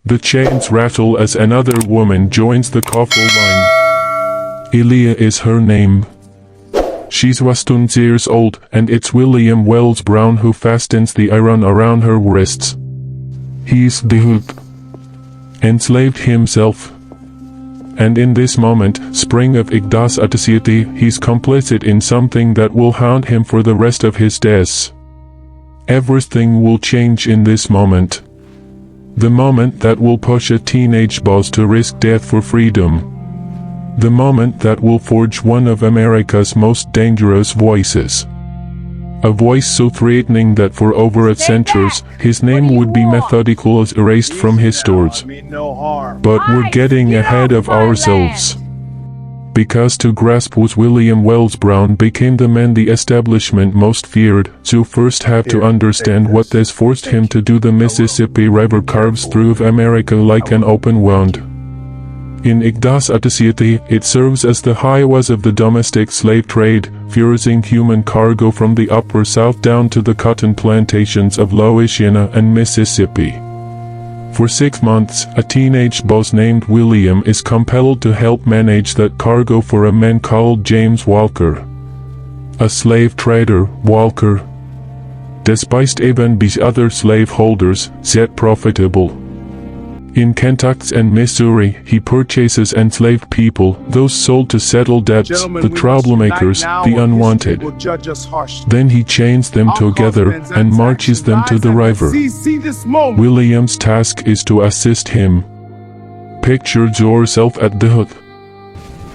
The chains rattle as another woman joins the coffle line. Elia is her name. She's 21 years old, and it's William Wells Brown who fastens the iron around her wrists. He's the hoop. Enslaved himself. And in this moment, spring of Daguerreotypes, he's complicit in something that will haunt him for the rest of his days. Everything will change in this moment. The moment that will push a teenage boss to risk death for freedom. The moment that will forge one of America's most dangerous voices. A voice so threatening that for over a century, his name would be methodically erased from his stores. But we're getting ahead of ourselves. Because to grasp what William Wells Brown became the man the establishment most feared, you first have to understand what this forced him to do. The Mississippi River carves through America like an open wound. In Daguerreotypes, it serves as the highways of the domestic slave trade, ferrying human cargo from the upper South down to the cotton plantations of Louisiana and Mississippi. For 6 months, a teenage boss named William is compelled to help manage that cargo for a man called James Walker. A slave trader, Walker, despised even by other slaveholders, yet profitable. In Kentucky and Missouri, he purchases enslaved people, those sold to settle debts, the troublemakers, the unwanted. Then he chains them together and marches them to the river. William's task is to assist him. Picture yourself at the hook.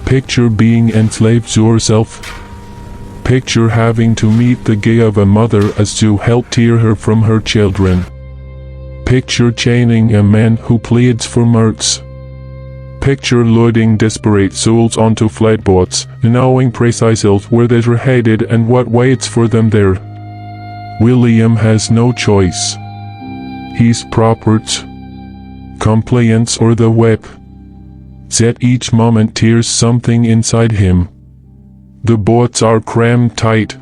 Picture being enslaved yourself. Picture having to meet the gaze of a mother as you help tear her from her children. Picture chaining a man who pleads for mercy. Picture loading desperate souls onto flatboats, knowing precisely where they're headed and what waits for them there. William has no choice. He's property, compliance or the whip. Yet each moment tears something inside him. The boats are crammed tight.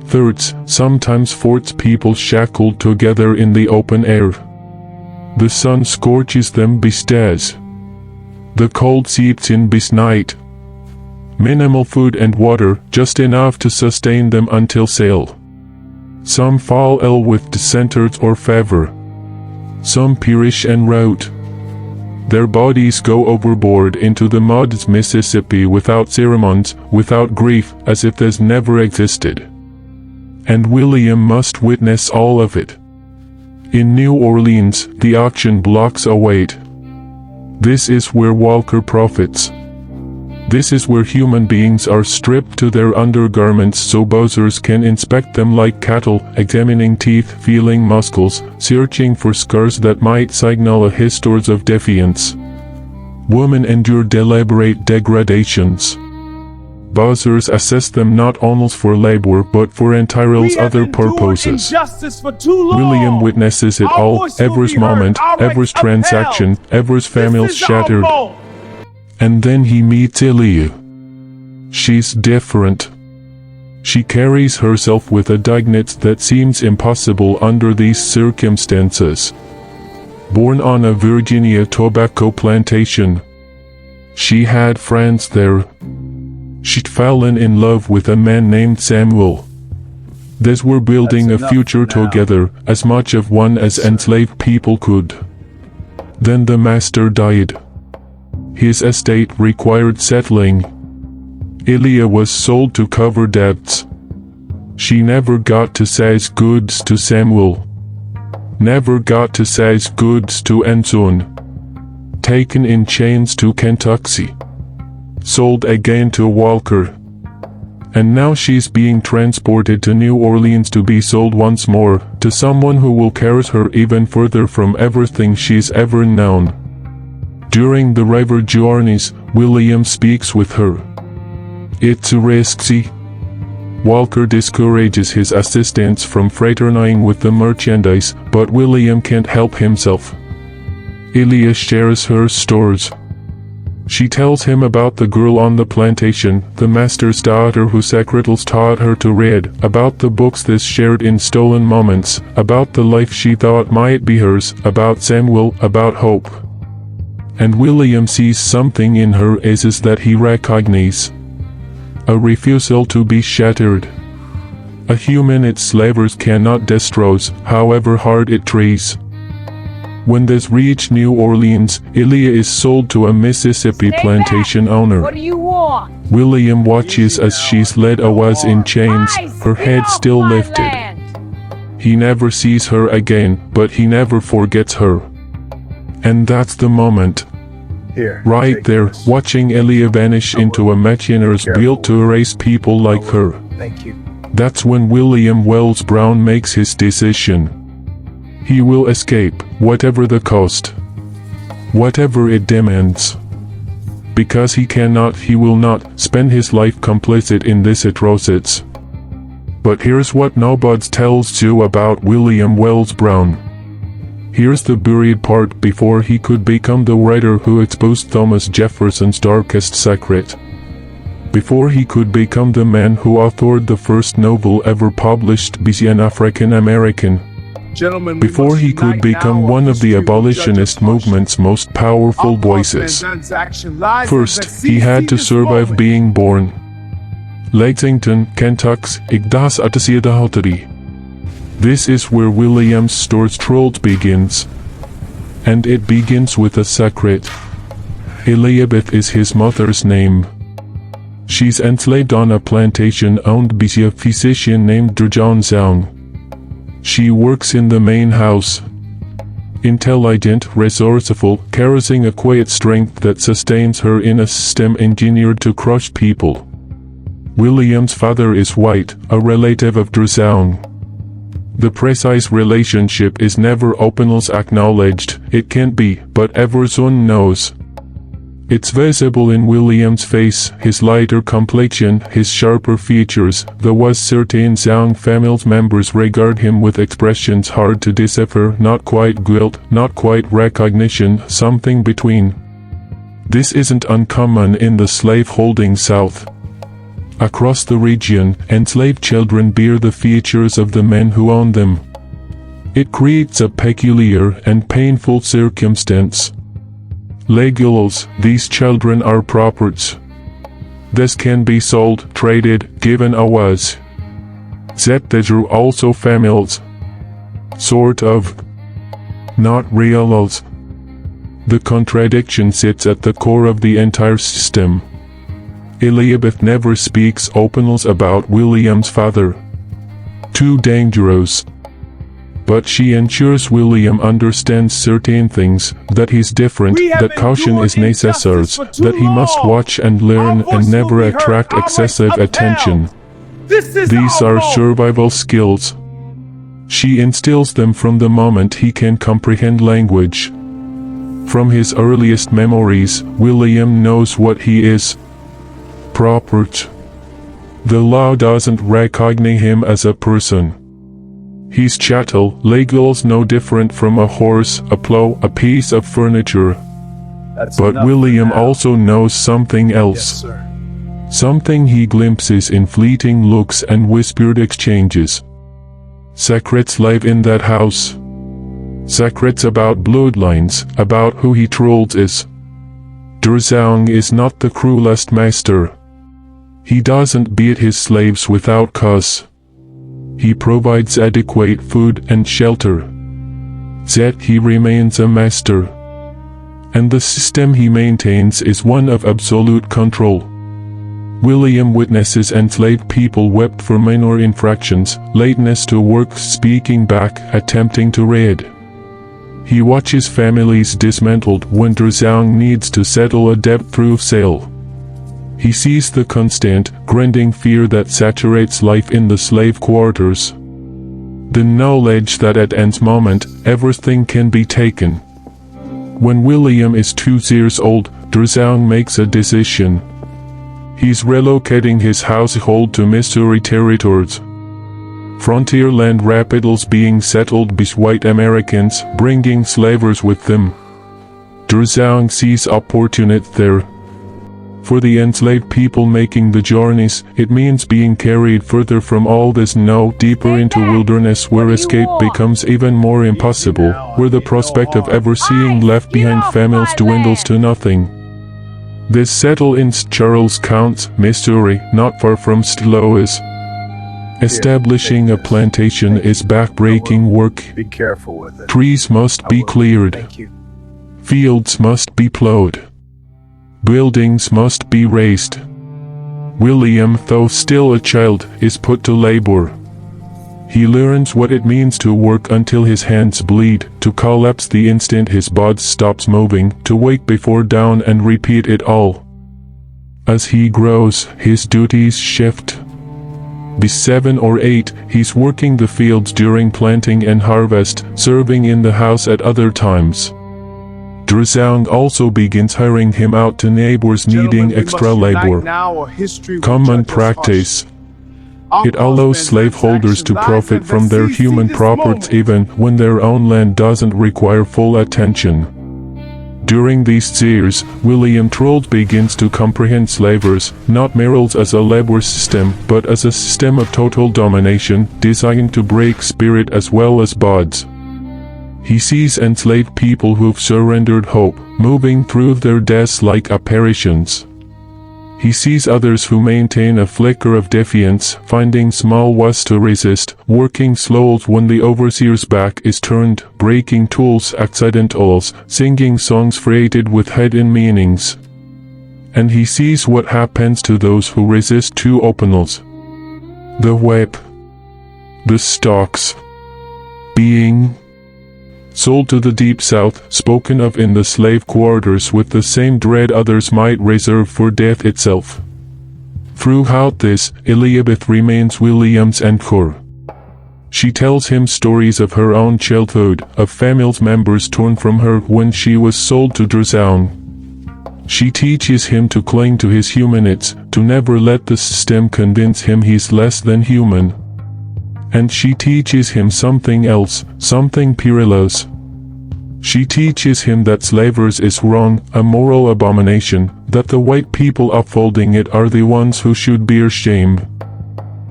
Thirds, sometimes fourths, people shackled together in the open air. The sun scorches them by days. The cold seeps in by night. Minimal food and water, just enough to sustain them until sail. Some fall ill with dysentery or fever. Some perish en route. Their bodies go overboard into the mud's Mississippi without ceremonies, without grief, as if there's never existed. And William must witness all of it. In New Orleans, the auction blocks await. This is where Walker profits. This is where human beings are stripped to their undergarments so buzzers can inspect them like cattle, examining teeth, feeling muscles, searching for scars that might signal a history of defiance. Women endure deliberate degradations. Buzzers assess them not only for labor but for entirely other purposes. William witnesses it all, every moment, every transaction, every family shattered. And then he meets Elia. She's different. She carries herself with a dignity that seems impossible under these circumstances. Born on a Virginia tobacco plantation, she had friends there. She'd fallen in love with a man named Samuel. They were building a future together, as much of one as enslaved people could. Then the master died. His estate required settling. Elia was sold to cover debts. She never got to say goods to Samuel. Never got to say goods to Enson. Taken in chains to Kentucky. Sold again to Walker. And now she's being transported to New Orleans to be sold once more, to someone who will carry her even further from everything she's ever known. During the river journeys, William speaks with her. It's risky. Walker discourages his assistants from fraternizing with the merchandise, but William can't help himself. Elia shares her stores. She tells him about the girl on the plantation, the master's daughter whose secretals taught her to read, about the books they shared in stolen moments, about the life she thought might be hers, about Samuel, about hope. And William sees something in her is that he recognizes. A refusal to be shattered. A human its slavers cannot destroy, however hard it tries. When they reach New Orleans, Elia is sold to a Mississippi plantation owner. What do you want? William watches as she's led away in chains, her head still lifted. He never sees her again, but he never forgets her. And that's the moment. Right there, watching Elia vanish into a machinery's built to erase people like her. Thank you. That's when William Wells Brown makes his decision. He will escape, whatever the cost. Whatever it demands. Because he will not spend his life complicit in this atrocities. But here's what nobody tells you about William Wells Brown. Here's the buried part before he could become the writer who exposed Thomas Jefferson's darkest secret. Before he could become the man who authored the first novel ever published by an African American. Before he could become one of the abolitionist movement's most powerful voices. First, he had to survive being born. Lexington, Kentucky, Igdas Atasiadahatari. This is where William's story's troll begins. And it begins with a secret. Elizabeth is his mother's name. She's enslaved on a plantation owned by a physician named John Zhang. She works in the main house. Intelligent, resourceful, carrying a quiet strength that sustains her in a system engineered to crush people. William's father is white, a relative of Zhang. The precise relationship is never openly acknowledged, it can't be, but everyone knows. It's visible in William's face, his lighter complexion, his sharper features, though certain Zhang family members regard him with expressions hard to decipher, not quite guilt, not quite recognition, something between. This isn't uncommon in the slave-holding South. Across the region, enslaved children bear the features of the men who own them. It creates a peculiar and painful circumstance. Legals, these children are properties. This can be sold, traded, given away. Yet these are also families. Sort of. Not reals. The contradiction sits at the core of the entire system. Elizabeth never speaks openly about William's father. Too dangerous. But she ensures William understands certain things, that he's different, that caution is necessary, that he must watch and learn and never attract excessive attention. These are survival skills. She instills them from the moment he can comprehend language. From his earliest memories, William knows what he is. Property. The law doesn't recognize him as a person. He's chattel, legals no different from a horse, a plow, a piece of furniture. But William also knows something else. Yes, Something he glimpses in fleeting looks and whispered exchanges. Secrets live in that house. Secrets about bloodlines, about who he trolls is. Zhang is not the cruelest master. He doesn't beat his slaves without cause. He provides adequate food and shelter. Yet he remains a master. And the system he maintains is one of absolute control. William witnesses enslaved people wept for minor infractions, lateness to work, speaking back, attempting to read. He watches families dismantled when Zhang needs to settle a debt through sale. He sees the constant, grinding fear that saturates life in the slave quarters. The knowledge that at any moment, everything can be taken. When William is 2 years old, Zhang makes a decision. He's relocating his household to Missouri territories. Frontier land rapidly being settled by white Americans, bringing slavers with them. Zhang sees opportunity there. For the enslaved people making the journeys, it means being carried further from all this now deeper into wilderness where escape becomes even more impossible, where the prospect of ever seeing left behind families dwindles to nothing. This settled in Charles County, Missouri, not far from St. Louis. Establishing a plantation is backbreaking work. Be careful with it. Trees must be cleared. Thank you. Fields must be plowed. Buildings must be raised. William, though still a child, is put to labor. He learns what it means to work until his hands bleed, to collapse the instant his body stops moving, to wake before dawn and repeat it all. As he grows, his duties shift. By 7 or 8, he's working the fields during planting and harvest, serving in the house at other times. Drazang also begins hiring him out to neighbors needing extra labor. Common practice. It allows slaveholders to profit from their human property even when their own land doesn't require full attention. During these years, William Trold begins to comprehend slavers, not merely as a labor system, but as a system of total domination, designed to break spirit as well as bodies. He sees enslaved people who've surrendered hope, moving through their deaths like apparitions. He sees others who maintain a flicker of defiance, finding small ways to resist, working slow when the overseer's back is turned, breaking tools accidentals, singing songs freighted with hidden meanings. And he sees what happens to those who resist too openly. The whip. The stocks. Being sold to the deep south, spoken of in the slave quarters with the same dread others might reserve for death itself. Throughout this, Elizabeth remains William's anchor. She tells him stories of her own childhood, of family members torn from her when she was sold to Drazang. She teaches him to cling to his humanity, to never let the system convince him he's less than human. And she teaches him something else, something perilous. She teaches him that slavery is wrong, a moral abomination, that the white people upholding it are the ones who should bear shame.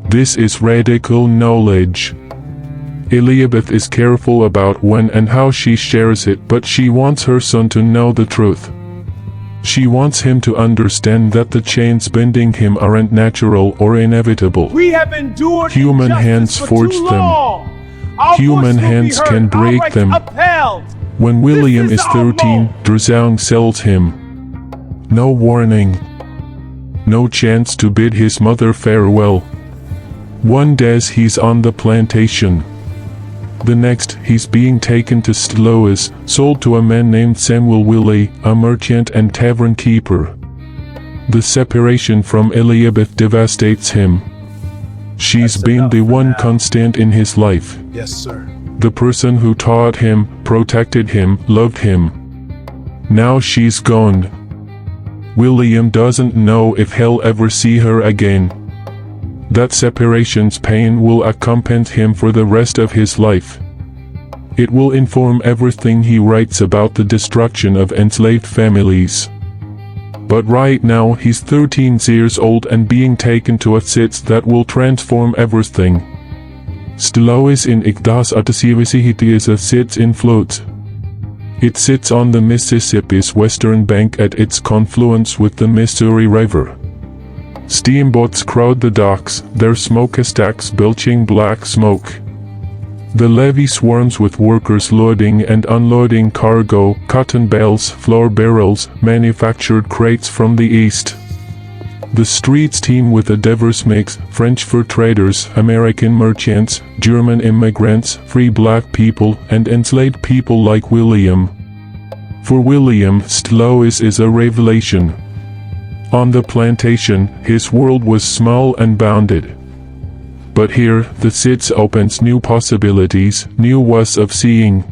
This is radical knowledge. Elizabeth is careful about when and how she shares it, but she wants her son to know the truth. She wants him to understand that the chains binding him aren't natural or inevitable. We have endured Human hands forged them. Human hands can break them. When William is 13, Drazang sells him. No warning. No chance to bid his mother farewell. One day he's on the plantation. The next, he's being taken to St. Louis, sold to a man named Samuel Willie, a merchant and tavern keeper. The separation from Elizabeth devastates him. She's been the one constant in his life. Yes, sir. The person who taught him, protected him, loved him. Now she's gone. William doesn't know if he'll ever see her again. That separation's pain will accompany him for the rest of his life. It will inform everything he writes about the destruction of enslaved families. But right now he's 13 years old and being taken to a city that will transform everything. St. Louis in Igdas Atasivisihiti is a city in flood. It sits on the Mississippi's western bank at its confluence with the Missouri River. Steamboats crowd the docks, their smokestacks belching black smoke. The levee swarms with workers loading and unloading cargo, cotton bales, flour barrels, manufactured crates from the east. The streets teem with a diverse mix, French fur traders, American merchants, German immigrants, free black people, and enslaved people like William. For William, St. Louis is a revelation. On the plantation, his world was small and bounded. But here, the city opens new possibilities, new ways of seeing.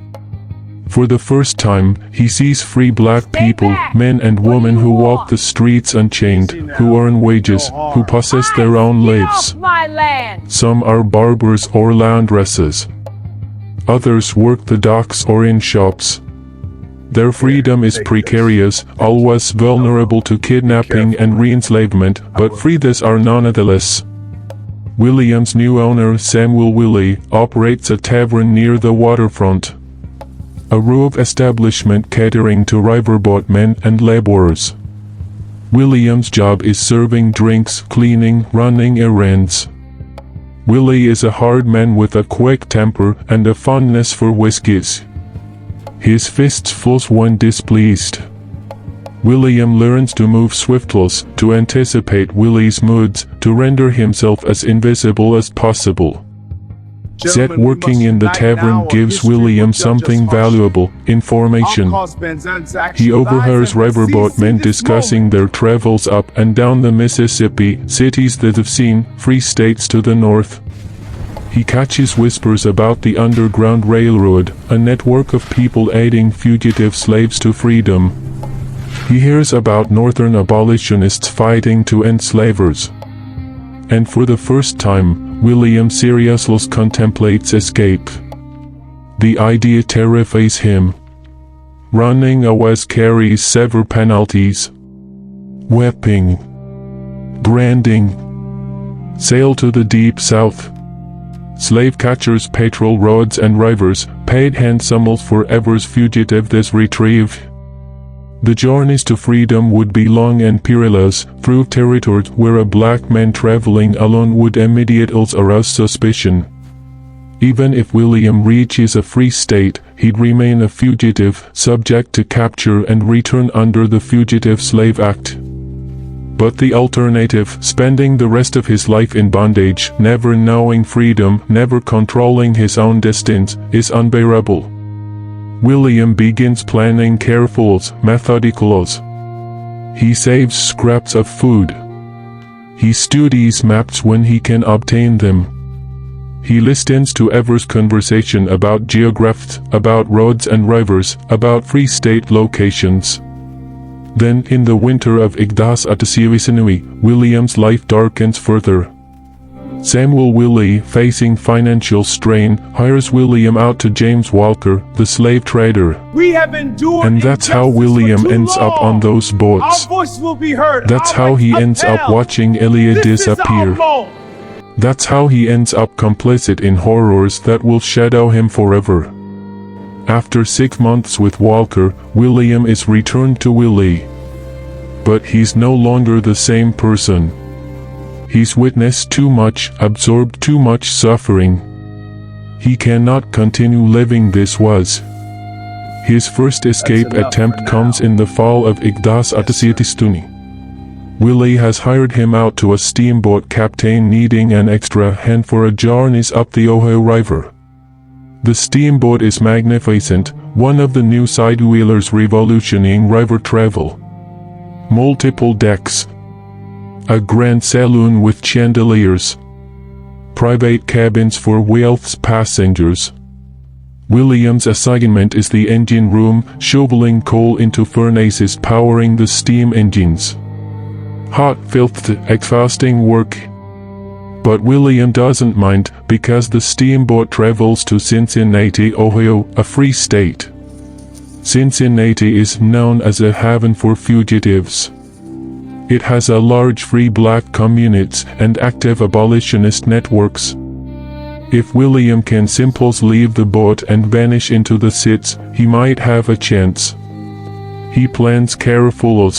For the first time, he sees free black people, men and women who walk the streets unchained, who earn wages, who possess their own lives. Some are barbers or laundresses. Others work the docks or in shops. Their freedom is precarious, always vulnerable to kidnapping and re-enslavement, but freed are nonetheless. William's new owner, Samuel Willie, operates a tavern near the waterfront. A rove establishment catering to riverboatmen and laborers. William's job is serving drinks, cleaning, running errands. Willie is a hard man with a quick temper and a fondness for whiskies. His fists flush when displeased. William learns to move swiftly, to anticipate Willie's moods, to render himself as invisible as possible. Set working in the tavern gives William something valuable, information. He overhears riverboatmen discussing their travels up and down the Mississippi, cities that have seen, free states to the north. He catches whispers about the Underground Railroad, a network of people aiding fugitive slaves to freedom. He hears about Northern abolitionists fighting to end slavers. And for the first time, William seriously contemplates escape. The idea terrifies him. Running away carries severe penalties. Whipping. Branding. Sail to the deep south. Slave catchers patrol roads and rivers, paid handsomely for ever's fugitives retrieve. The journeys to freedom would be long and perilous, through territories where a black man traveling alone would immediately arouse suspicion. Even if William reaches a free state, he'd remain a fugitive, subject to capture and return under the Fugitive Slave Act. But the alternative, spending the rest of his life in bondage, never knowing freedom, never controlling his own destiny, is unbearable. William begins planning carefully, methodically. He saves scraps of food. He studies maps when he can obtain them. He listens to ever's conversation about geography, about roads and rivers, about free state locations. Then, in the winter of 1889, William's life darkens further. Samuel Willie, facing financial strain, hires William out to James Walker, the slave trader. And that's how William ends up on those boats. That's how he ends up watching Elia disappear. That's how he ends up complicit in horrors that will shadow him forever. After 6 months with Walker, William is returned to Willie. But he's no longer the same person. He's witnessed too much, absorbed too much suffering. He cannot continue living this was. His first escape attempt comes in the fall of 1892. Willie has hired him out to a steamboat captain needing an extra hand for a journeys up the Ohio River. The steamboat is magnificent, one of the new sidewheelers revolutioning river travel. Multiple decks. A grand saloon with chandeliers. Private cabins for wealthy passengers. William's assignment is the engine room, shoveling coal into furnaces powering the steam engines. Hot, filthy, exhausting work. But William doesn't mind, because the steamboat travels to Cincinnati, Ohio, a free state. Cincinnati is known as a haven for fugitives. It has a large free black communities and active abolitionist networks. If William can simply leave the boat and vanish into the city, he might have a chance. He plans carefully.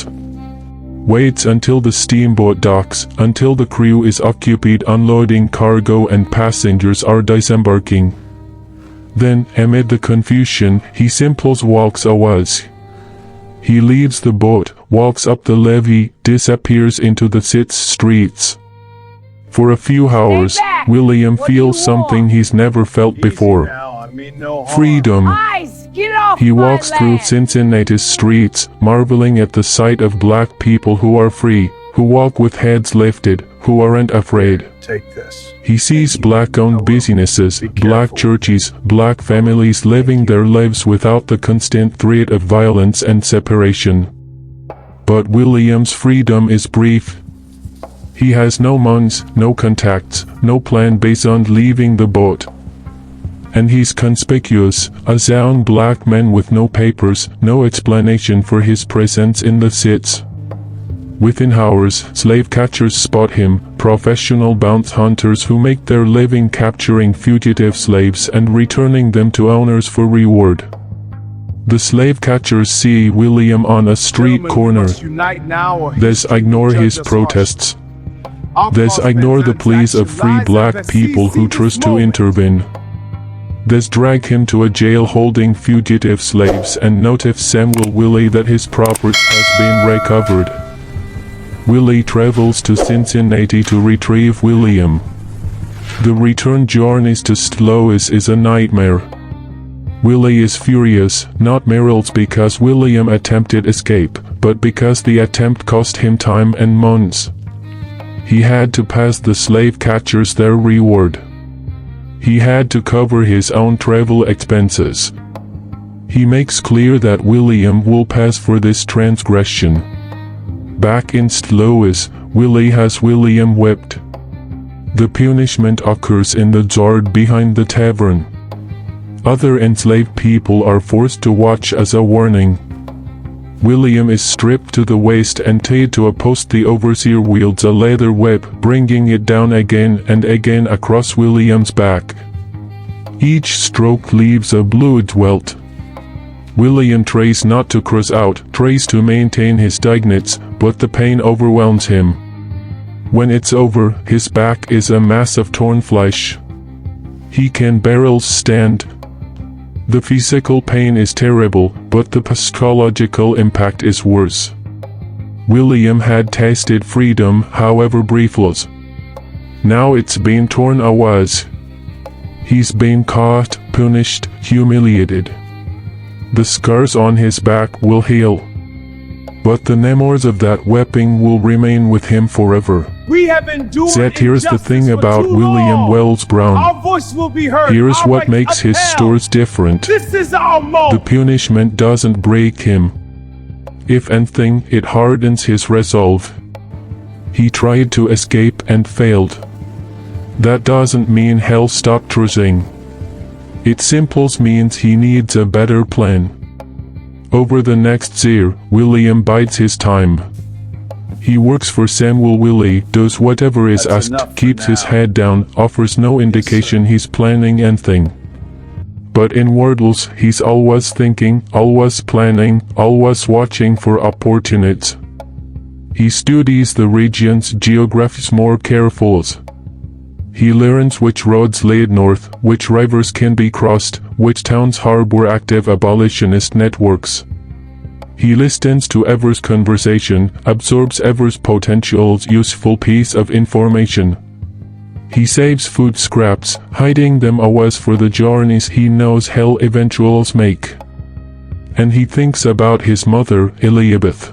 Waits until the steamboat docks, until the crew is occupied unloading cargo and passengers are disembarking. Then, amid the confusion, he simply walks away. He leaves the boat, walks up the levee, disappears into the city's streets. For a few hours, William feels something he's never felt before. Freedom. He walks through Cincinnati's streets, marveling at the sight of black people who are free, who walk with heads lifted, who aren't afraid. He sees black-owned businesses, black churches, black families living their lives without the constant threat of violence and separation. But William's freedom is brief. He has no money, no contacts, no plan beyond leaving the boat. And he's conspicuous, a young black man with no papers, no explanation for his presence in the city. Within hours, slave catchers spot him, professional bounty hunters who make their living capturing fugitive slaves and returning them to owners for reward. The slave catchers see William on a street corner. They ignore his protests. They ignore the pleas of free black people who trust to intervene. They drag him to a jail holding fugitive slaves and notify Samuel Willie that his property has been recovered. Willie travels to Cincinnati to retrieve William. The return journey to St. Louis is a nightmare. Willie is furious, not merely because William attempted escape, but because the attempt cost him time and months. He had to pass the slave catchers their reward. He had to cover his own travel expenses. He makes clear that William will pass for this transgression. Back in St. Louis, Willie has William whipped. The punishment occurs in the yard behind the tavern. Other enslaved people are forced to watch as a warning. William is stripped to the waist and tied to a post. The overseer wields a leather whip, bringing it down again and again across William's back. Each stroke leaves a blood welt. William tries not to cross out, tries to maintain his dignity, but the pain overwhelms him. When it's over, his back is a mass of torn flesh. He can barely stand. The physical pain is terrible, but the psychological impact is worse. William had tasted freedom, however briefly. Now it's been torn away. He's been caught, punished, humiliated. The scars on his back will heal. But the memories of that whipping will remain with him forever. We have endured That here's the thing about William Wells Brown. Our voice will be heard. Here's Our what rights makes his upheld. stories different. This is our The moment. punishment doesn't break him. If anything, it hardens his resolve. He tried to escape and failed. That doesn't mean hell stopped trying. It simply means he needs a better plan. Over the next year, William bides his time. He works for Samuel Willie, does whatever is That's asked, enough for keeps his now. head down, offers no indication he's planning anything. But in words, he's always thinking, always planning, always watching for opportunities. He studies the region's geography more carefully. He learns which roads lead north, which rivers can be crossed, which towns harbor active abolitionist networks. He listens to every conversation, absorbs every potential useful piece of information. He saves food scraps, hiding them away for the journeys he knows he'll eventually make. And he thinks about his mother, Elizabeth.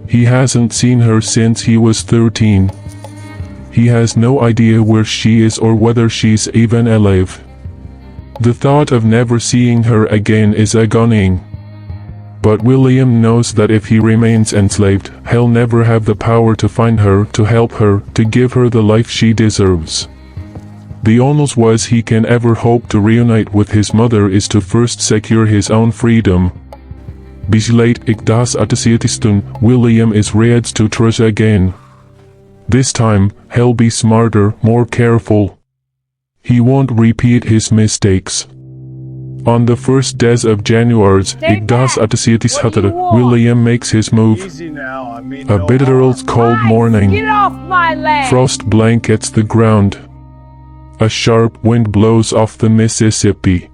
He hasn't seen her since he was 13. He has no idea where she is or whether she's even alive. The thought of never seeing her again is agonying. But William knows that if he remains enslaved, he'll never have the power to find her, to help her, to give her the life she deserves. The only way he can ever hope to reunite with his mother is to first secure his own freedom. Besluit ik das ateististen, William is ready to try again. This time, he'll be smarter, more careful. He won't repeat his mistakes. On the first day of January, ik das ateististen, William makes his move. Easy now. I mean, A no bitter harm. cold morning. Get off my land! Frost blankets the ground. A sharp wind blows off the Mississippi.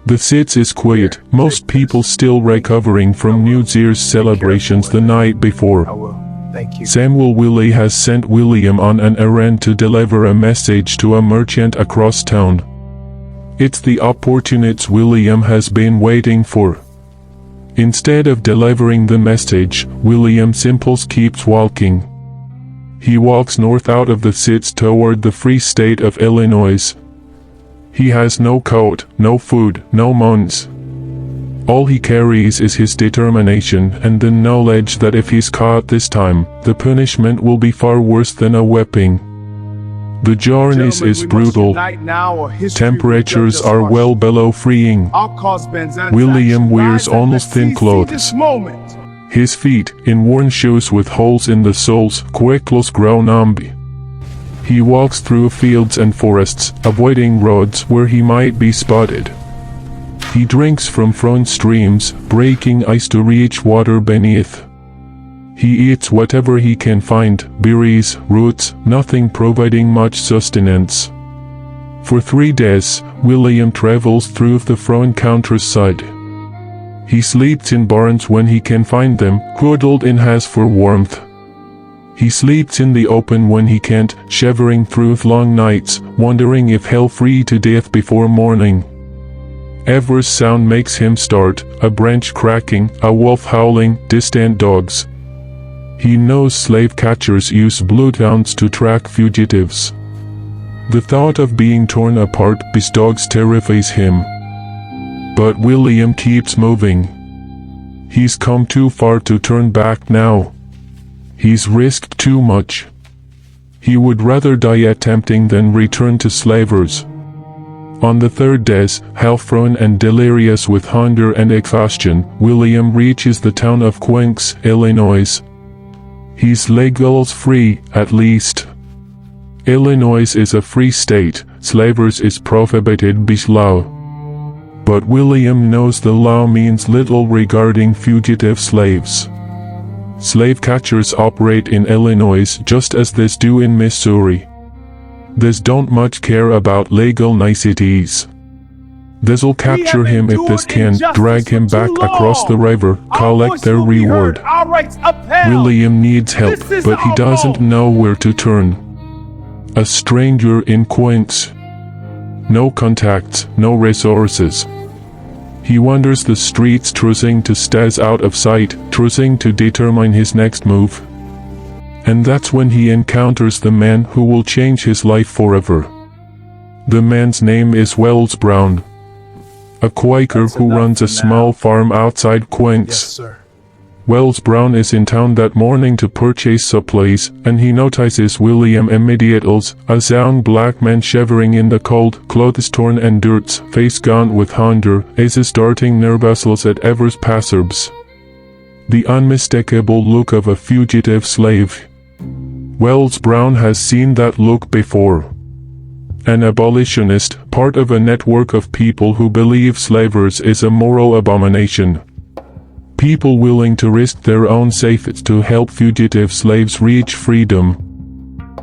The city is quiet, most people still recovering from New Year's celebrations the night before. I will. Thank you. Samuel Willie has sent William on an errand to deliver a message to a merchant across town. It's the opportunity William has been waiting for. Instead of delivering the message, William simply keeps walking. He walks north out of the city toward the free state of Illinois. He has no coat, no food, no monies. All he carries is his determination and the knowledge that if he's caught this time, the punishment will be far worse than a whipping. The journeys is brutal. Temperatures are well below freezing. William wears almost thin clothes. His feet, in worn shoes with holes in the soles, quickly grow numb. He walks through fields and forests, avoiding roads where he might be spotted. He drinks from frozen streams, breaking ice to reach water beneath. He eats whatever he can find, berries, roots, nothing providing much sustenance. For 3 days, William travels through the frozen countryside. He sleeps in barns when he can find them, huddled in has for warmth. He sleeps in the open when he can't, shivering through long nights, wondering if he'll freeze to death before morning. Every sound makes him start, a branch cracking, a wolf howling, distant dogs. He knows slave catchers use bloodhounds to track fugitives. The thought of being torn apart by dogs terrifies him. But William keeps moving. He's come too far to turn back now. He's risked too much. He would rather die attempting than return to slavers. On the 3rd day, half-frozen and delirious with hunger and exhaustion, William reaches the town of Quincy, Illinois. He's legally free, at least. Illinois is a free state, slavery is prohibited by law. But William knows the law means little regarding fugitive slaves. Slave catchers operate in Illinois just as they do in Missouri. They don't much care about legal niceties. They'll capture him if they can, drag him back across the river, collect their reward. William needs help, but he doesn't know where to turn. A stranger in Quincy. No contacts, no resources. He wanders the streets trying to stay out of sight, trying to determine his next move. And that's when he encounters the man who will change his life forever. The man's name is Wells Brown, a Quaker who runs a small farm outside Quincy. Yes, sir. Wells Brown is in town that morning to purchase supplies, and he notices William immediately, a young black man shivering in the cold, clothes torn and dirt, face gaunt with hunger, is starting nervously at every passersby. The unmistakable look of a fugitive slave. Wells Brown has seen that look before. An abolitionist, part of a network of people who believe slavery is a moral abomination. People willing to risk their own safety to help fugitive slaves reach freedom.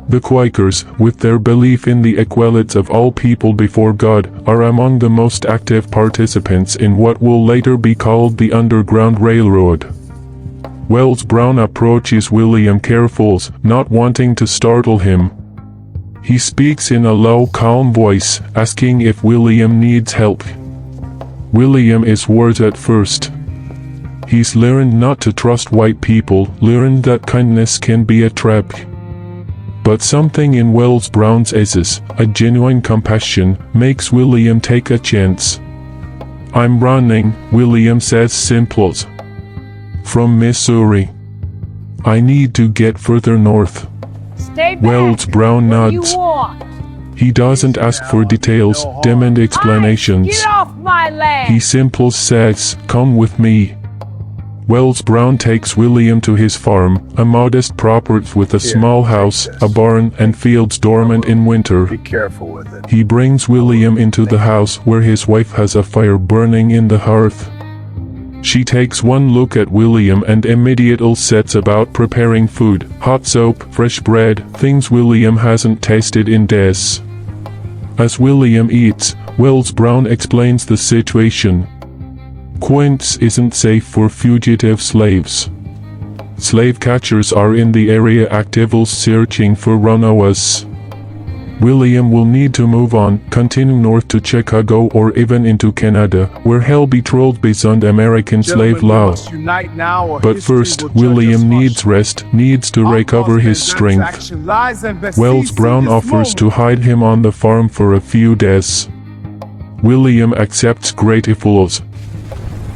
The Quakers, with their belief in the equality of all people before God, are among the most active participants in what will later be called the Underground Railroad. Wells Brown approaches William carefully, not wanting to startle him. He speaks in a low, calm voice, asking if William needs help. William is worried at first. He's learned not to trust white people, learned that kindness can be a trap. But something in Wells Brown's eyes, a genuine compassion, makes William take a chance. "I'm running," William says simply. "From Missouri. I need to get further north." Stay back. Wells Brown What do you nods. want? He doesn't ask for details, demand explanations. Get off my land! He simply says, "Come with me." Wells Brown takes William to his farm, a modest property with a small house, a barn, and fields dormant in winter. Be careful with it. He brings William into the house where his wife has a fire burning in the hearth. She takes one look at William and immediately sets about preparing food, hot soap, fresh bread, things William hasn't tasted in days. As William eats, Wells Brown explains the situation. Quincy isn't safe for fugitive slaves. Slave catchers are in the area actively searching for runaways. William will need to move on, continue north to Chicago or even into Canada, where he'll be tried based on American slave law. But first, William needs rest, needs to recover his strength. Wells Brown offers to hide him on the farm for a few days. William accepts gratefully.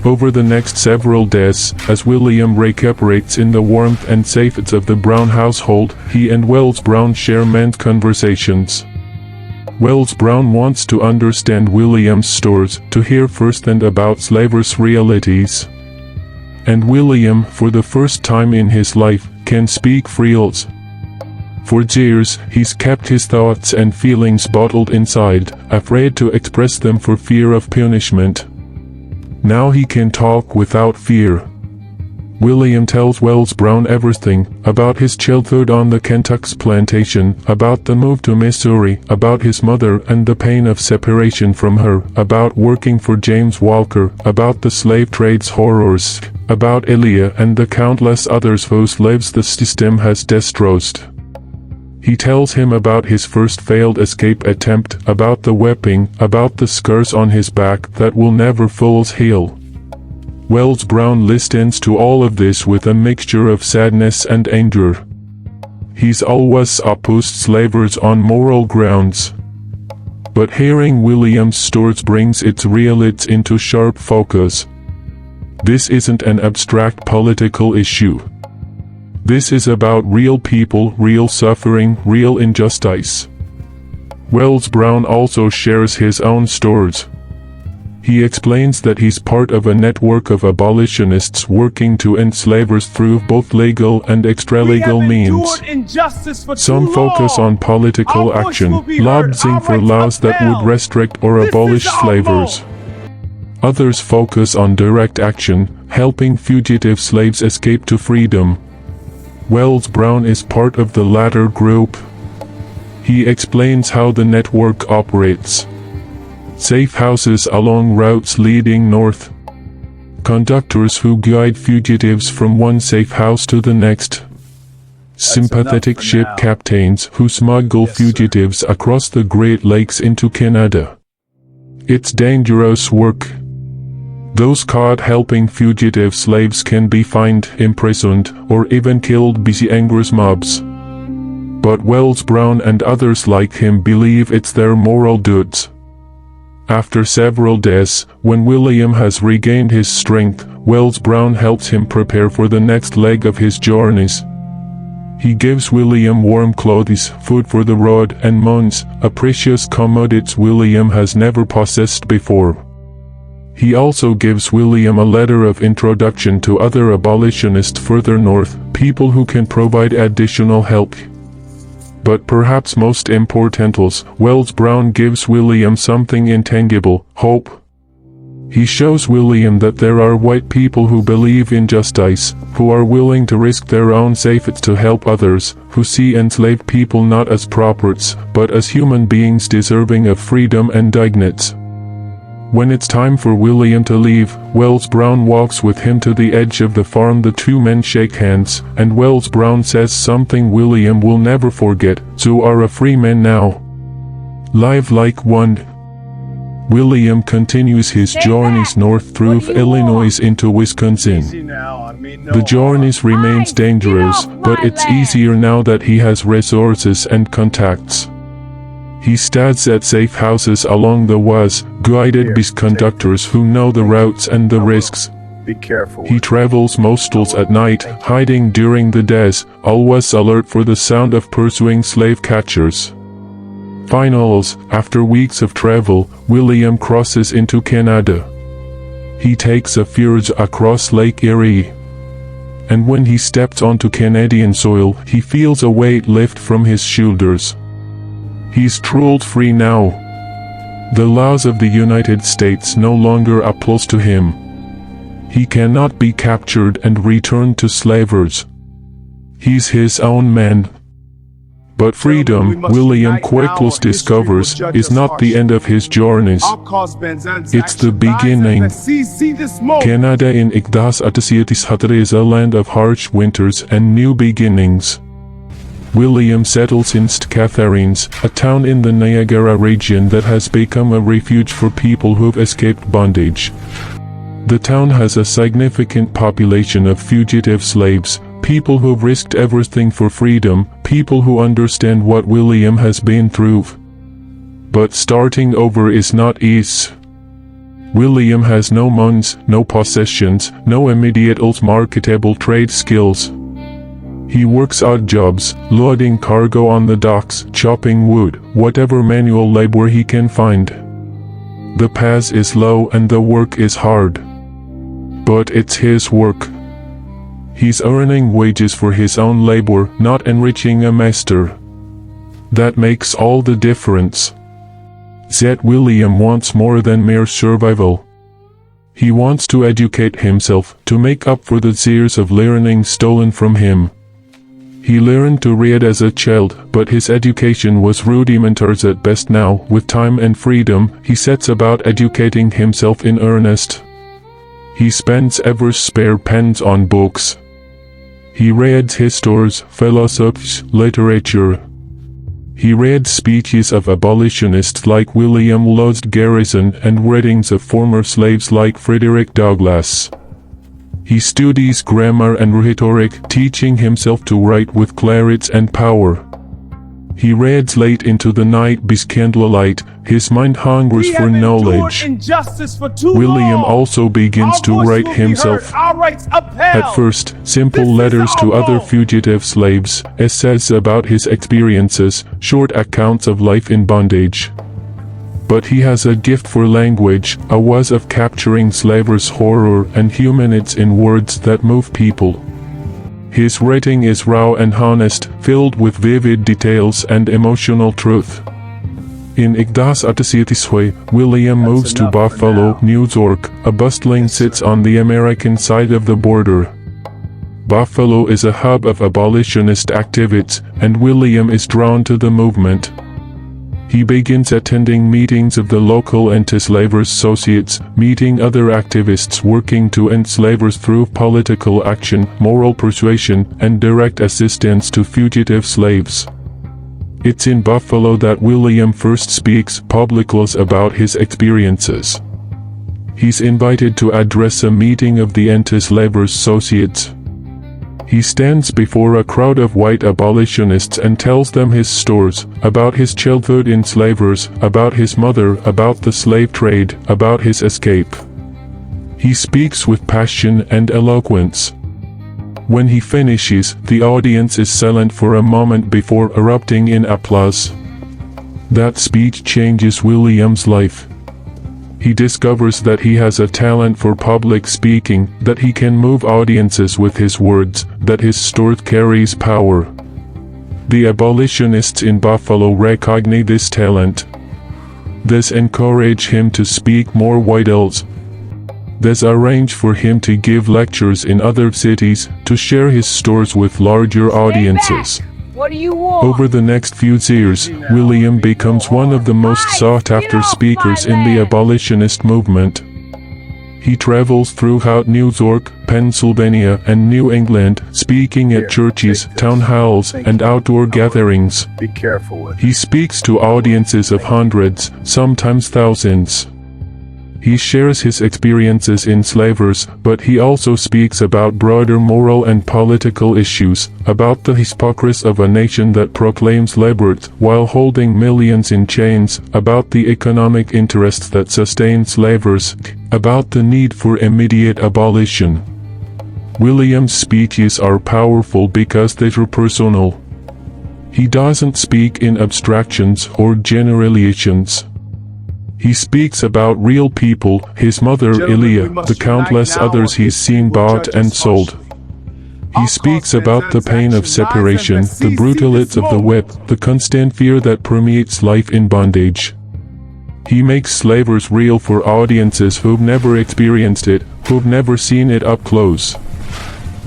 Over the next several days, as William recuperates in the warmth and safety of the Brown household, he and Wells Brown share many conversations. Wells Brown wants to understand William's stories, to hear firsthand about slavery's realities. And William, for the first time in his life, can speak freely. For years, he's kept his thoughts and feelings bottled inside, afraid to express them for fear of punishment. Now he can talk without fear. William tells Wells Brown everything, about his childhood on the Kentucky plantation, about the move to Missouri, about his mother and the pain of separation from her, about working for James Walker, about the slave trade's horrors, about Elia and the countless others whose lives the system has destroyed. He tells him about his first failed escape attempt, about the whipping, about the scars on his back that will never fully heal. Wells Brown listens to all of this with a mixture of sadness and anger. He's always opposed slavery on moral grounds. But hearing William's stories brings its realities into sharp focus. This isn't an abstract political issue. This is about real people, real suffering, real injustice. Wells Brown also shares his own stories. He explains that he's part of a network of abolitionists working to end slavery through both legal and extra-legal means. Some focus on political action, lobbying for laws that would restrict or abolish slavery. Others focus on direct action, helping fugitive slaves escape to freedom. Wells Brown is part of the latter group. He explains how the network operates. Safe houses along routes leading north. Conductors who guide fugitives from one safe house to the next. Sympathetic ship captains who smuggle fugitives across the Great Lakes into Canada. It's dangerous work. Those caught helping fugitive slaves can be fined, imprisoned, or even killed by the angry mobs. But Wells Brown and others like him believe it's their moral duty. After several days, when William has regained his strength, Wells Brown helps him prepare for the next leg of his journeys. He gives William warm clothes, food for the road, and moons, a precious commodity William has never possessed before. He also gives William a letter of introduction to other abolitionists further north, people who can provide additional help. But perhaps most importantly, Wells Brown gives William something intangible, hope. He shows William that there are white people who believe in justice, who are willing to risk their own safety to help others, who see enslaved people not as properties, but as human beings deserving of freedom and dignity. When it's time for William to leave, Wells Brown walks with him to the edge of the farm. The two men shake hands, and Wells Brown says something William will never forget: "You are a free man now. Live like one." William continues his journeys north through Illinois into Wisconsin. The journeys remains dangerous, but it's easier now that he has resources and contacts. He stays at safe houses along the ways, guided by conductors who know the routes and the risks. Be careful. He travels mostly at night, hiding during the days, always alert for the sound of pursuing slave catchers. Finally, after weeks of travel, William crosses into Canada. He takes a ferry across Lake Erie. And when he steps onto Canadian soil, he feels a weight lift from his shoulders. He's truly free now. The laws of the United States no longer apply to him. He cannot be captured and returned to slavery. He's his own man. But freedom, William quickly discovers, is not the end of his journeys. It's the beginning. Canada in Igdas Atasiatis is a land of harsh winters and new beginnings. William settles in St. Catharines, a town in the Niagara region that has become a refuge for people who've escaped bondage. The town has a significant population of fugitive slaves, people who've risked everything for freedom, people who understand what William has been through. But starting over is not easy. William has no means, no possessions, no immediate marketable trade skills. He works odd jobs, loading cargo on the docks, chopping wood, whatever manual labor he can find. The pay is low and the work is hard. But it's his work. He's earning wages for his own labor, not enriching a master. That makes all the difference. William wants more than mere survival. He wants to educate himself, to make up for the years of learning stolen from him. He learned to read as a child, but his education was rudimentary at best. Now, with time and freedom, he sets about educating himself in earnest. He spends every spare pence on books. He reads histories, philosophy, literature. He read speeches of abolitionists like William Lloyd Garrison and readings of former slaves like Frederick Douglass. He studies grammar and rhetoric, teaching himself to write with clarity and power. He reads late into the night by candlelight, his mind hungers for knowledge. William also begins to write himself. At first, simple letters to other fugitive slaves, essays about his experiences, short accounts of life in bondage. But he has a gift for language, a way of capturing slavers' horror and humanity in words that move people. His writing is raw and honest, filled with vivid details and emotional truth. In Daguerreotypes, William moves to Buffalo, New York, a bustling city on the American side of the border. Buffalo is a hub of abolitionist activities, and William is drawn to the movement. He begins attending meetings of the local anti-slavers associates, meeting other activists working to end slavers through political action, moral persuasion, and direct assistance to fugitive slaves. It's in Buffalo that William first speaks publicly about his experiences. He's invited to address a meeting of the anti-slavers associates. He stands before a crowd of white abolitionists and tells them his stories, about his childhood in slavers, about his mother, about the slave trade, about his escape. He speaks with passion and eloquence. When he finishes, the audience is silent for a moment before erupting in applause. That speech changes William's life. He discovers that he has a talent for public speaking, that he can move audiences with his words, that his story carries power. The abolitionists in Buffalo recognize this talent. They encourage him to speak more widely. They arrange for him to give lectures in other cities, to share his stories with larger audiences. What do you want? Over the next few years, William becomes one of the most sought-after speakers in the abolitionist movement. He travels throughout New York, Pennsylvania, and New England, speaking at churches, town halls, and outdoor gatherings. Be careful with He speaks to audiences of hundreds, sometimes thousands. He shares his experiences in slavers, but he also speaks about broader moral and political issues, about the hypocrisy of a nation that proclaims liberty while holding millions in chains, about the economic interests that sustain slavers, about the need for immediate abolition. William's speeches are powerful because they're personal. He doesn't speak in abstractions or generalizations. He speaks about real people, his mother Elia, the countless others he's seen bought and sold. He speaks about the pain of separation, the brutality of the whip, the constant fear that permeates life in bondage. He makes slavers real for audiences who've never experienced it, who've never seen it up close.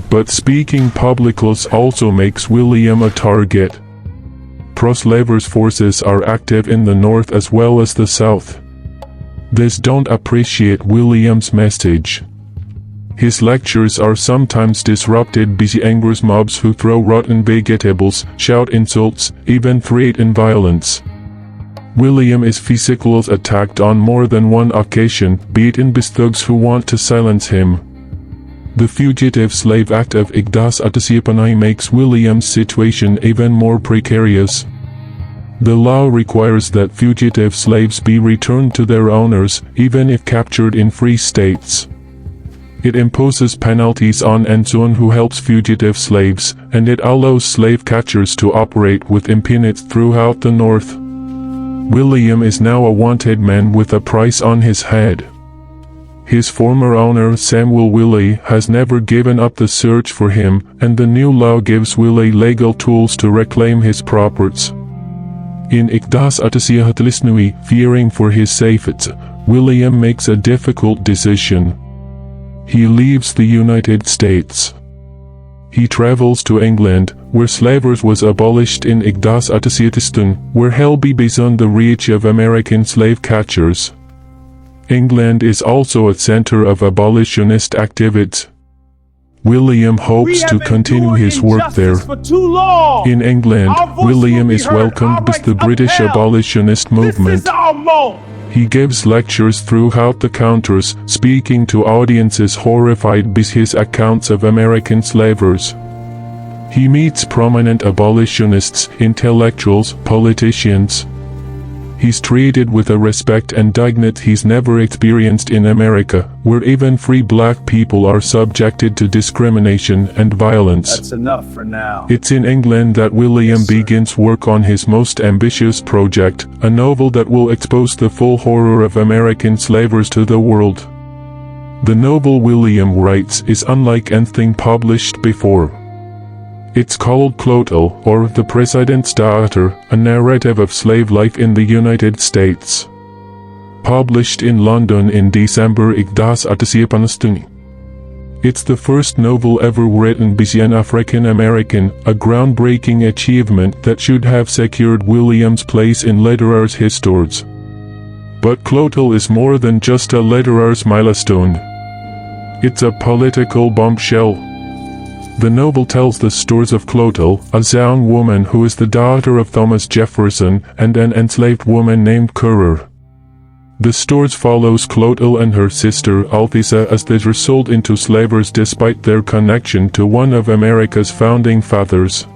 But speaking publicly also makes William a target. Pro-slavers forces are active in the North as well as the South. These don't appreciate William's message. His lectures are sometimes disrupted by angry mobs who throw rotten vegetables, shout insults, even threaten violence. William is physically attacked on more than one occasion, beaten by thugs who want to silence him. The Fugitive Slave Act of Daguerreotypes makes William's situation even more precarious. The law requires that fugitive slaves be returned to their owners, even if captured in free states. It imposes penalties on anyone who helps fugitive slaves, and it allows slave catchers to operate with impunity throughout the North. William is now a wanted man with a price on his head. His former owner Samuel Willie has never given up the search for him, and the new law gives Willie legal tools to reclaim his properties. In Igdas Atasiahatlisnui, fearing for his safety, William makes a difficult decision. He leaves the United States. He travels to England, where slavery was abolished in Igdas Atasiatistan, where hell be beyond the reach of American slave catchers. England is also a center of abolitionist activities. William hopes to continue his work there. In England, William is welcomed by the British abolitionist movement. He gives lectures throughout the countries, speaking to audiences horrified by his accounts of American slavers. He meets prominent abolitionists, intellectuals, politicians. He's treated with a respect and dignity he's never experienced in America, where even free black people are subjected to discrimination and violence. That's enough for now. It's in England that William begins work on his most ambitious project, a novel that will expose the full horror of American slavery to the world. The novel William writes is unlike anything published before. It's called Clotel, or The President's Daughter, a narrative of slave life in the United States. Published in London in December Igdas Atasiapanastuni. It's the first novel ever written by an African American, a groundbreaking achievement that should have secured William's place in literary histories. But Clotel is more than just a literary milestone. It's a political bombshell. The novel tells the stories of Clotel, a young woman who is the daughter of Thomas Jefferson, and an enslaved woman named Currer. The stories follows Clotel and her sister Althea as they are sold into slavery despite their connection to one of America's founding fathers.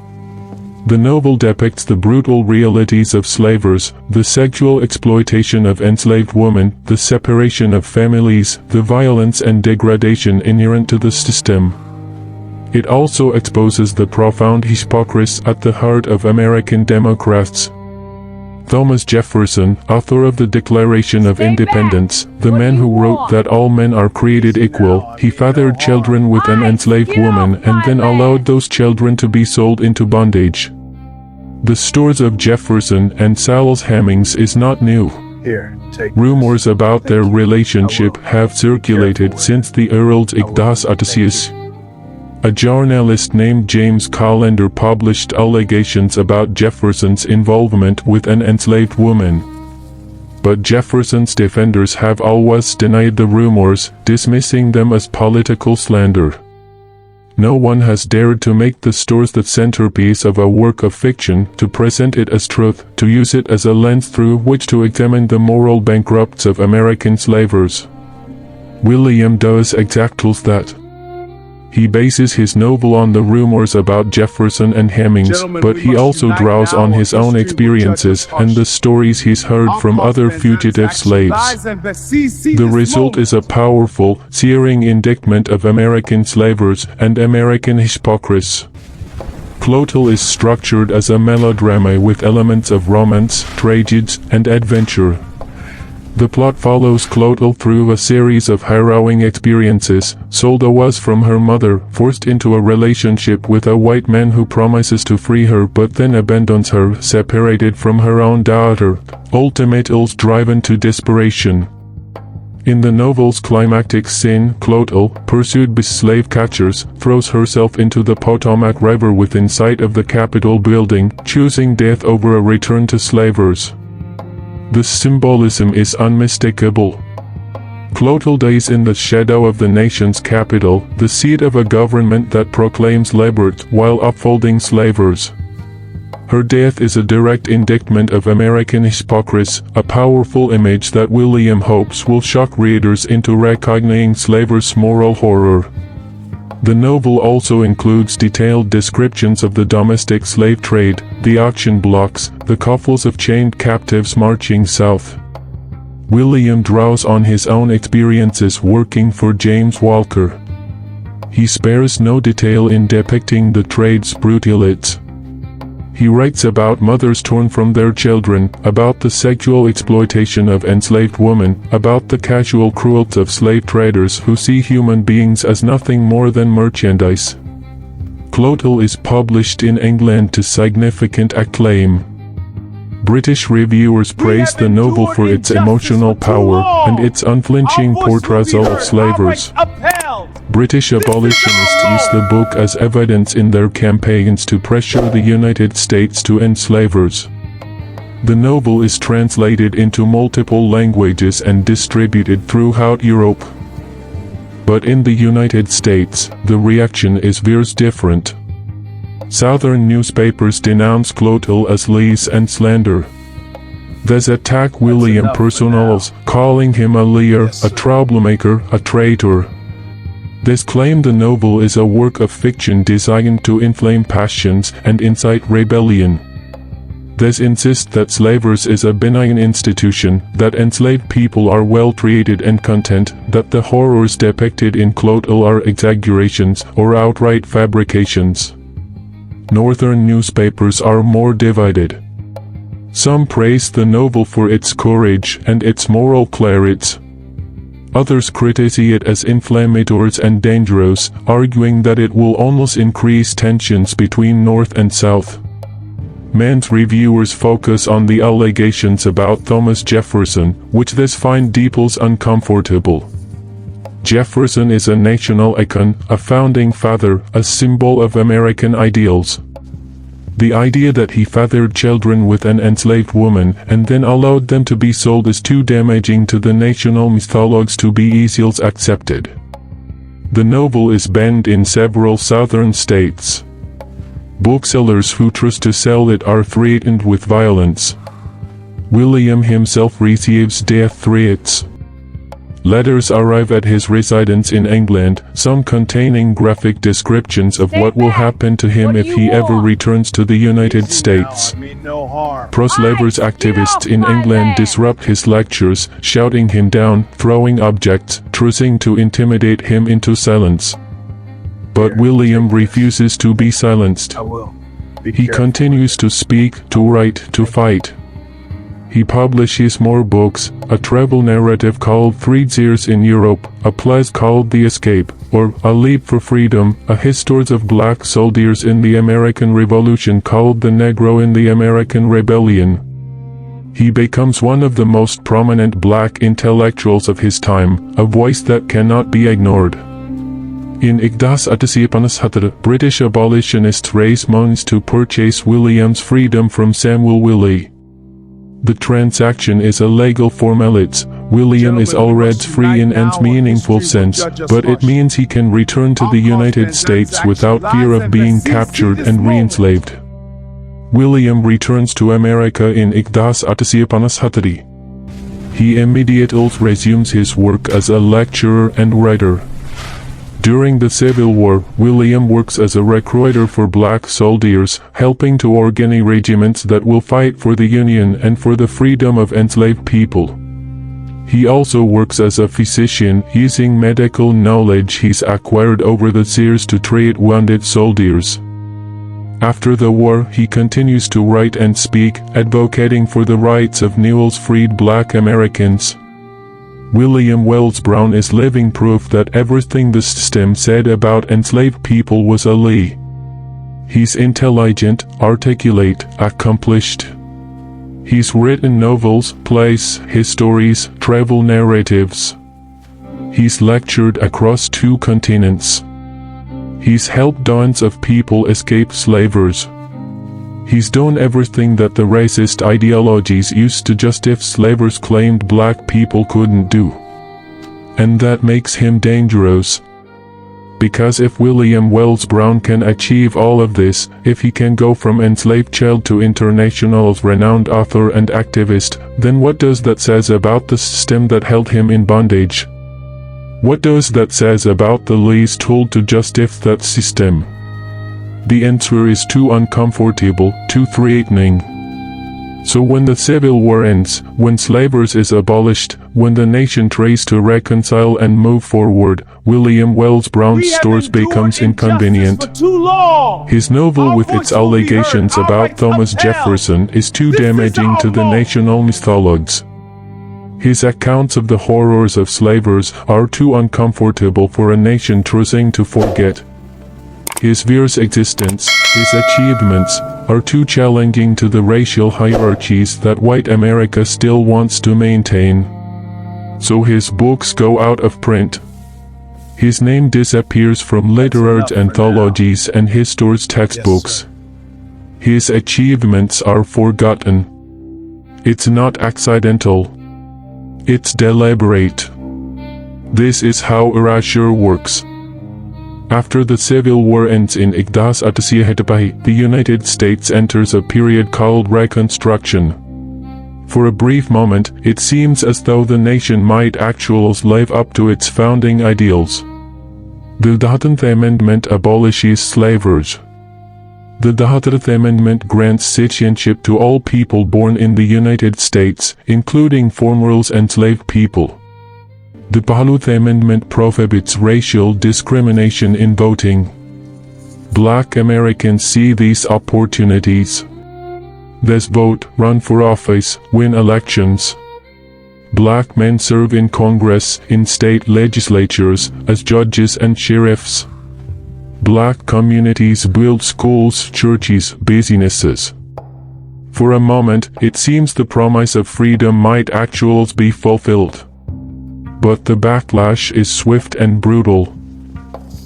The novel depicts the brutal realities of slavery, the sexual exploitation of enslaved women, the separation of families, the violence and degradation inherent to the system. It also exposes the profound hypocrisy at the heart of American Democrats. Thomas Jefferson, author of the Declaration of Independence, the man who wrote that all men are created equal, he fathered children with an enslaved woman and then allowed those children to be sold into bondage. The stories of Jefferson and Silas Hemings is not new. Here, take Rumors this. about their relationship have circulated since the Earl's Igdas Atasius. A journalist named James Callender published allegations about Jefferson's involvement with an enslaved woman. But Jefferson's defenders have always denied the rumors, dismissing them as political slander. No one has dared to make the stories the centerpiece of a work of fiction, to present it as truth, to use it as a lens through which to examine the moral bankrupts of American slavers. William does exactly that. He bases his novel on the rumors about Jefferson and Hemings, but he also draws on his own experiences and the stories he's heard from other fugitive slaves. The result is a powerful, searing indictment of American slavery and American hypocrisy. Clotel is structured as a melodrama with elements of romance, tragedy, and adventure. The plot follows Clotel through a series of harrowing experiences. Solda was from her mother, forced into a relationship with a white man who promises to free her but then abandons her, separated from her own daughter, ultimately driven to desperation. In the novel's climactic scene, Clotel, pursued by slave catchers, throws herself into the Potomac River within sight of the Capitol building, choosing death over a return to slavery. The symbolism is unmistakable. Clotel dies in the shadow of the nation's capital, the seat of a government that proclaims liberty while upholding slavery. Her death is a direct indictment of American hypocrisy, a powerful image that William hopes will shock readers into recognizing slavery's moral horror. The novel also includes detailed descriptions of the domestic slave trade, the auction blocks, the coffles of chained captives marching south. William draws on his own experiences working for James Walker. He spares no detail in depicting the trade's brutalities. He writes about mothers torn from their children, about the sexual exploitation of enslaved women, about the casual cruelty of slave traders who see human beings as nothing more than merchandise. Clotel is published in England to significant acclaim. British reviewers praise the novel for its emotional power and its unflinching portrayal of slavers. British abolitionists use the book as evidence in their campaigns to pressure the United States to end slavers. The novel is translated into multiple languages and distributed throughout Europe. But in the United States, the reaction is very different. Southern newspapers denounce Clotel as lies and slander. They attack William personally, calling him a liar, a troublemaker, a traitor. They claim the novel is a work of fiction designed to inflame passions and incite rebellion. They insist that slavers is a benign institution, that enslaved people are well treated and content, that the horrors depicted in Clotel are exaggerations or outright fabrications. Northern newspapers are more divided. Some praise the novel for its courage and its moral clarity. Others criticize it as inflammatory and dangerous, arguing that it will almost increase tensions between North and South. Men's reviewers focus on the allegations about Thomas Jefferson, which they find deeply uncomfortable. Jefferson is a national icon, a founding father, a symbol of American ideals. The idea that he fathered children with an enslaved woman and then allowed them to be sold is too damaging to the national mythology to be easily accepted. The novel is banned in several southern states. Booksellers who try to sell it are threatened with violence. William himself receives death threats. Letters arrive at his residence in England, some containing graphic descriptions of what will happen to him if he ever returns to the United States. Pro-slavers activists in England disrupt his lectures, shouting him down, throwing objects, trying to intimidate him into silence. But William refuses to be silenced. He continues to speak, to write, to fight. He publishes more books, a travel narrative called 3 Years in Europe, a play called The Escape, or A Leap for Freedom, a history of black soldiers in the American Revolution called The Negro in the American Rebellion. He becomes one of the most prominent black intellectuals of his time, a voice that cannot be ignored. In Igdas British abolitionists raise moneys to purchase William's freedom from Samuel Willie. The transaction is a legal formality. William is already free in any meaningful sense, but it means he can return to the United States without fear of being captured and re-enslaved. William returns to America in Igdas He immediately resumes his work as a lecturer and writer. During the Civil War, William works as a recruiter for black soldiers, helping to organize regiments that will fight for the Union and for the freedom of enslaved people. He also works as a physician, using medical knowledge he's acquired over the years to treat wounded soldiers. After the war, he continues to write and speak, advocating for the rights of newly freed black Americans. William Wells Brown is living proof that everything the system said about enslaved people was a lie. He's intelligent, articulate, accomplished. He's written novels, plays, histories, travel narratives. He's lectured across 2 continents. He's helped dozens of people escape slavers. He's done everything that the racist ideologies used to justify slavers claimed black people couldn't do. And that makes him dangerous. Because if William Wells Brown can achieve all of this, if he can go from enslaved child to international renowned author and activist, then what does that says about the system that held him in bondage? What does that says about the lies told to justify that system? The answer is too uncomfortable, too threatening. So when the Civil War ends, when slavery is abolished, when the nation tries to reconcile and move forward, William Wells Brown's story becomes inconvenient. His novel with its allegations about Thomas Jefferson is too damaging to the national mythologies. His accounts of the horrors of slavery are too uncomfortable for a nation trying to forget. His various existence, his achievements, are too challenging to the racial hierarchies that white America still wants to maintain. So his books go out of print. His name disappears from literary anthologies and history's textbooks. His achievements are forgotten. It's not accidental. It's deliberate. This is how erasure works. After the Civil War ends in the United States enters a period called Reconstruction. For a brief moment, it seems as though the nation might actually live up to its founding ideals. The 13th Amendment abolishes slavery. The 13th Amendment grants citizenship to all people born in the United States, including formerly enslaved people. The 14th Amendment prohibits racial discrimination in voting. Black Americans see these opportunities. They vote, run for office, win elections. Black men serve in Congress, in state legislatures, as judges and sheriffs. Black communities build schools, churches, businesses. For a moment, it seems the promise of freedom might actually be fulfilled. But the backlash is swift and brutal.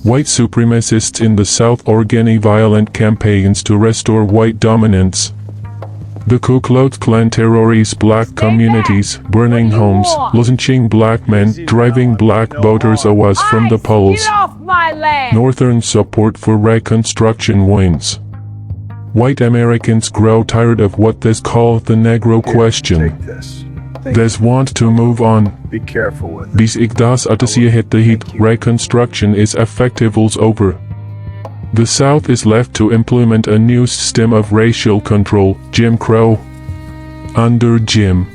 White supremacists in the South organize violent campaigns to restore white dominance. The Ku Klux Klan terrorizes black communities, burning homes, lynching black men, driving black voters away from the polls. Northern support for Reconstruction wins. White Americans grow tired of what they call the Negro question. They want to move on. Be careful with it. Bis igdas Reconstruction is effectively over. The South is left to implement a new system of racial control, Jim Crow. Under Jim